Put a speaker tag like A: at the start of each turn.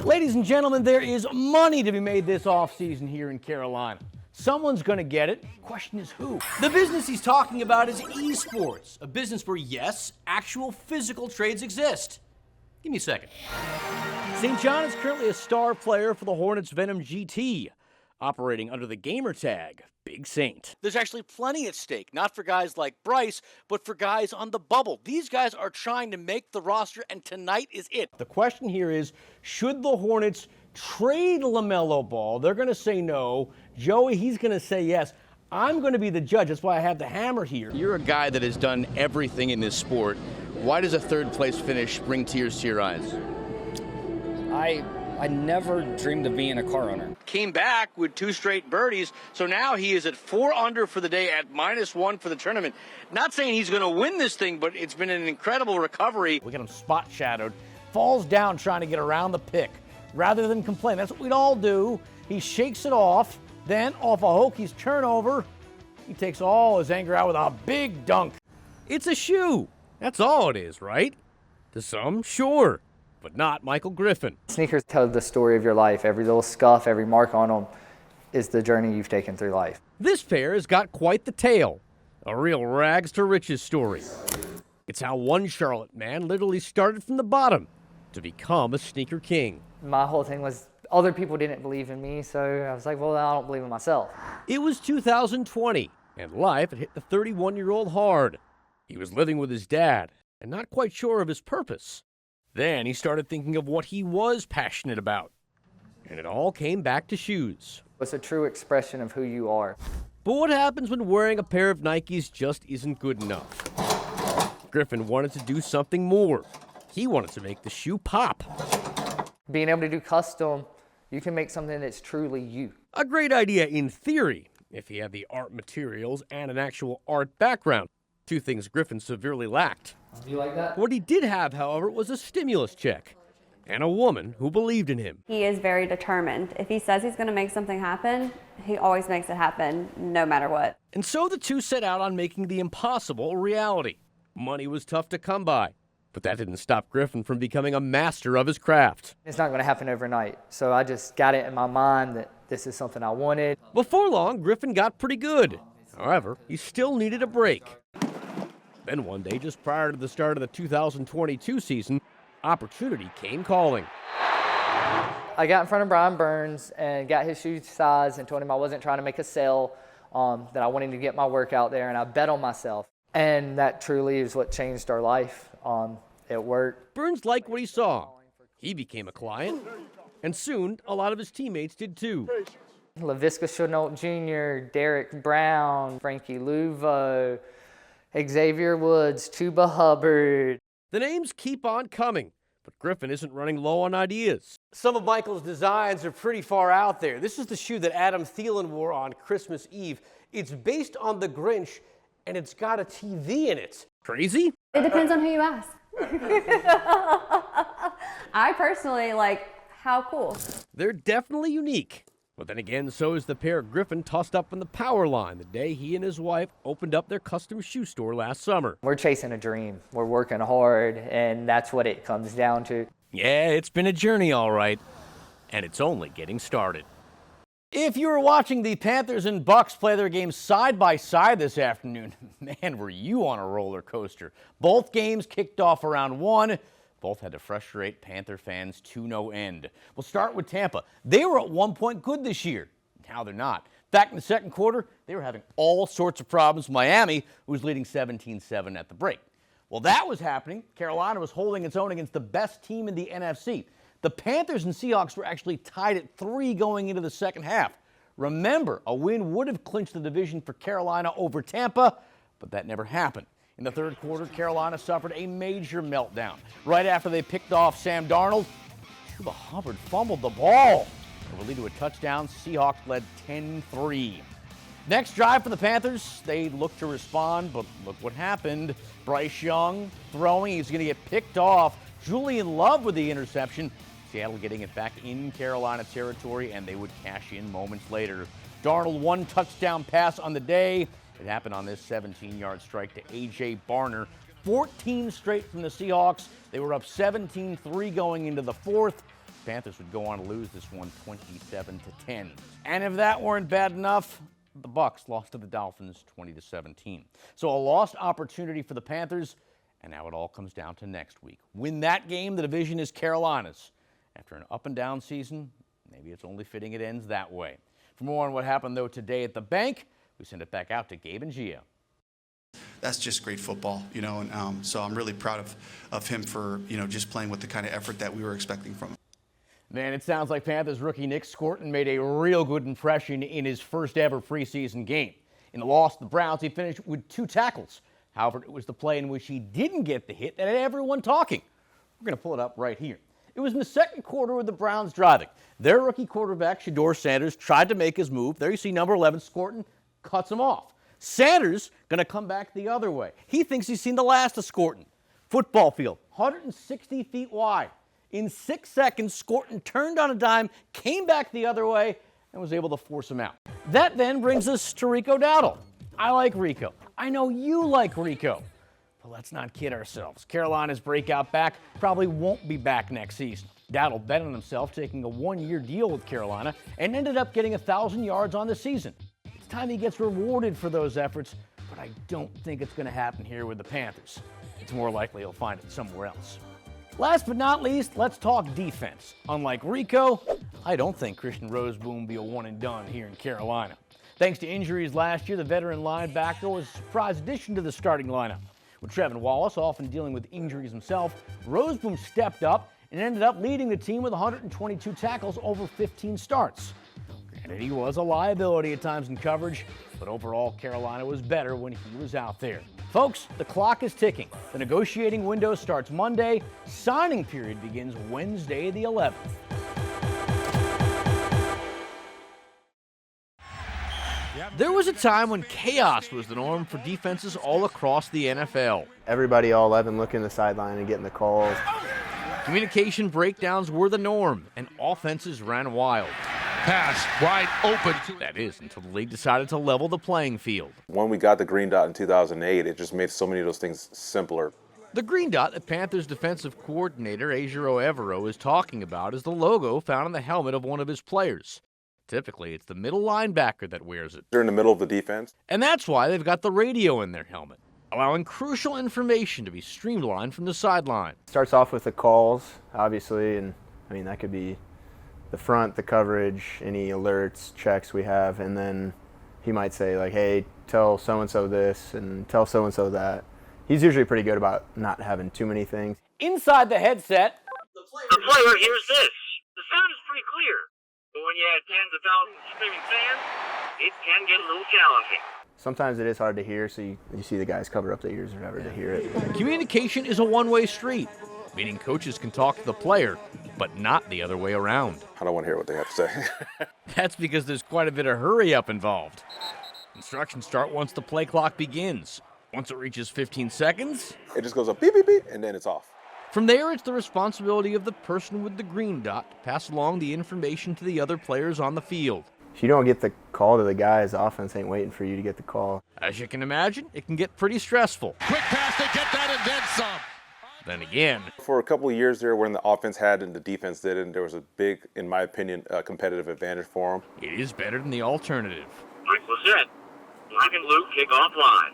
A: Ladies and gentlemen, there is money to be made this offseason here in Carolina. Someone's going to get it. Question is who? The business he's talking about is esports, a business where, yes, actual physical trades exist. Give me a second. St. John is currently a star player for the Hornets Venom GT, operating under the gamer tag Big Saint. There's actually plenty at stake, not for guys like Bryce, but for guys on the bubble. These guys are trying to make the roster, and tonight is it. The question here is, should the Hornets trade LaMelo Ball? They're going to say no. Joey, he's going to say yes. I'm going to be the judge. That's why I have the hammer here. You're a guy that has done everything in this sport. Why does a third-place finish bring tears to your eyes?
B: I never dreamed of being a car owner.
A: Came back with 2 straight birdies, so now he is at 4 under for the day at -1 for the tournament. Not saying he's going to win this thing, but it's been an incredible recovery. We got him spot shadowed, falls down trying to get around the pick. Rather than complain, that's what we'd all do. He shakes it off, then off a Hokies turnover, he takes all his anger out with a big dunk. It's a shoe. That's all it is, right? To some, sure. But not Michael Griffin.
C: Sneakers tell the story of your life. Every little scuff, every mark on them is the journey you've taken through life.
A: This pair has got quite the tale. A real rags to riches story. It's how one Charlotte man literally started from the bottom to become a sneaker king.
C: My whole thing was other people didn't believe in me, so I was like, well, I don't believe in myself.
A: It was 2020, and life had hit the 31-year-old hard. He was living with his dad and not quite sure of his purpose. Then he started thinking of what he was passionate about. And it all came back to shoes.
C: It's a true expression of who you are.
A: But what happens when wearing a pair of Nikes just isn't good enough? Griffin wanted to do something more. He wanted to make the shoe pop.
C: Being able to do custom, you can make something that's truly you.
A: A great idea in theory, if he had the art materials and an actual art background. 2 things Griffin severely lacked.
C: You like that?
A: What he did have, however, was a stimulus check and a woman who believed in him.
D: He is very determined. If he says he's going to make something happen, he always makes it happen, no matter what.
A: And so the two set out on making the impossible a reality. Money was tough to come by, but that didn't stop Griffin from becoming a master of his craft.
C: It's not going to happen overnight, so I just got it in my mind that this is something I wanted.
A: Before long, Griffin got pretty good. However, he still needed a break. Then one day, just prior to the start of the 2022 season, opportunity came calling.
C: I got in front of Brian Burns and got his shoe size and told him I wasn't trying to make a sale, that I wanted to get my work out there, and I bet on myself. And that truly is what changed our life. It worked.
A: Burns liked what he saw. He became a client, and soon a lot of his teammates did too.
C: Laviska Chenault Jr., Derek Brown, Frankie Luvo, Xavier Woods, Chuba Hubbard.
A: The names keep on coming, but Griffin isn't running low on ideas. Some of Michael's designs are pretty far out there. This is the shoe that Adam Thielen wore on Christmas Eve. It's based on the Grinch, and it's got a TV in it. Crazy?
D: It depends on who you ask. I personally how cool.
A: They're definitely unique. But then again, so is the pair Griffin tossed up on the power line the day he and his wife opened up their custom shoe store last summer.
C: We're chasing a dream. We're working hard, and that's what it comes down to.
A: Yeah, it's been a journey, all right. And it's only getting started. If you were watching the Panthers and Bucks play their games side by side this afternoon, man, were you on a roller coaster. Both games kicked off around 1. Both had to frustrate Panther fans to no end. We'll start with Tampa. They were at one point good this year. Now they're not. Back in the second quarter, they were having all sorts of problems. Miami was leading 17-7 at the break. While that was happening, Carolina was holding its own against the best team in the NFC. The Panthers and Seahawks were actually tied at 3 going into the second half. Remember, a win would have clinched the division for Carolina over Tampa, but that never happened. In the third quarter, Carolina suffered a major meltdown. Right after they picked off Sam Darnold, Chuba Hubbard fumbled the ball. It would lead to a touchdown. Seahawks led 10-3. Next drive for the Panthers, they looked to respond, but look what happened. Bryce Young throwing, he's going to get picked off. Julian Love with the interception. Seattle getting it back in Carolina territory, and they would cash in moments later. Darnold, 1 touchdown pass on the day. It happened on this 17-yard strike to A.J. Barner. 14 straight from the Seahawks. They were up 17-3 going into the fourth. Panthers would go on to lose this one 27-10. And if that weren't bad enough, the Bucs lost to the Dolphins 20-17. So a lost opportunity for the Panthers, and now it all comes down to next week. Win that game, the division is Carolina's. After an up-and-down season, maybe it's only fitting it ends that way. For more on what happened, though, today at the bank, we send it back out to Gabe and Gia.
E: That's just great football, and so I'm really proud of him for, just playing with the kind of effort that we were expecting from him.
A: Man, it sounds like Panthers rookie Nick Scorton made a real good impression in his first ever preseason game. In the loss to the Browns, he finished with 2 tackles. However, it was the play in which he didn't get the hit that had everyone talking. We're going to pull it up right here. It was in the second quarter with the Browns driving. Their rookie quarterback, Shedeur Sanders, tried to make his move. There you see number 11, Scorton, cuts him off. Sanders going to come back the other way. He thinks he's seen the last of Scorton. Football field, 160 feet wide. In 6 seconds, Scorton turned on a dime, came back the other way, and was able to force him out. That then brings us to Rico Dowdle. I like Rico. I know you like Rico. But let's not kid ourselves. Carolina's breakout back probably won't be back next season. Dowdle bet on himself taking a 1-year deal with Carolina and ended up getting 1,000 yards on the season. It's time he gets rewarded for those efforts, but I don't think it's going to happen here with the Panthers. It's more likely he'll find it somewhere else. Last but not least, let's talk defense. Unlike Rico, I don't think Christian Roseboom will be a one and done here in Carolina. Thanks to injuries last year, the veteran linebacker was a surprise addition to the starting lineup. With Trevin Wallace often dealing with injuries himself, Roseboom stepped up and ended up leading the team with 122 tackles over 15 starts. Granted, he was a liability at times in coverage, but overall, Carolina was better when he was out there. Folks, the clock is ticking. The negotiating window starts Monday. Signing period begins Wednesday the 11th. There was a time when chaos was the norm for defenses all across the NFL.
F: Everybody, all 11, looking the sideline and getting the calls.
A: Communication breakdowns were the norm, and offenses ran wild.
G: Pass wide open.
A: That is, until the league decided to level the playing field.
H: When we got the green dot in 2008, it just made so many of those things simpler.
A: The green dot that Panthers defensive coordinator Ejiro Evero is talking about is the logo found on the helmet of one of his players. Typically, it's the middle linebacker that wears it.
H: They're in the middle of the defense.
A: And that's why they've got the radio in their helmet, allowing crucial information to be streamlined from the sideline.
F: Starts off with the calls, obviously, and that could be the front, the coverage, any alerts, checks we have, and then he might say, like, hey, tell so-and-so this and tell so-and-so that. He's usually pretty good about not having too many things.
A: Inside the headset,
I: the player hears this. The sound is pretty clear, but when you have tens of thousands of screaming fans, it can get a little challenging.
F: Sometimes it is hard to hear, so you see the guys cover up their ears or whatever to hear it.
A: Communication is a one-way street, meaning coaches can talk to the player, but not the other way around.
H: I don't want to hear what they have to say.
A: That's because there's quite a bit of hurry-up involved. Instructions start once the play clock begins. Once it reaches 15 seconds,
H: it just goes up beep, beep, beep, and then it's off.
A: From there, it's the responsibility of the person with the green dot to pass along the information to the other players on the field.
F: If you don't get the call to the guys, the offense ain't waiting for you to get the call.
A: As you can imagine, it can get pretty stressful.
G: Quick pass to get that and then some.
A: Then again,
H: for a couple of years there when the offense had and the defense didn't, there was a big, in my opinion, competitive advantage for them.
A: It is better than the alternative.
I: Mike Lacett, Black and Blue kickoff live.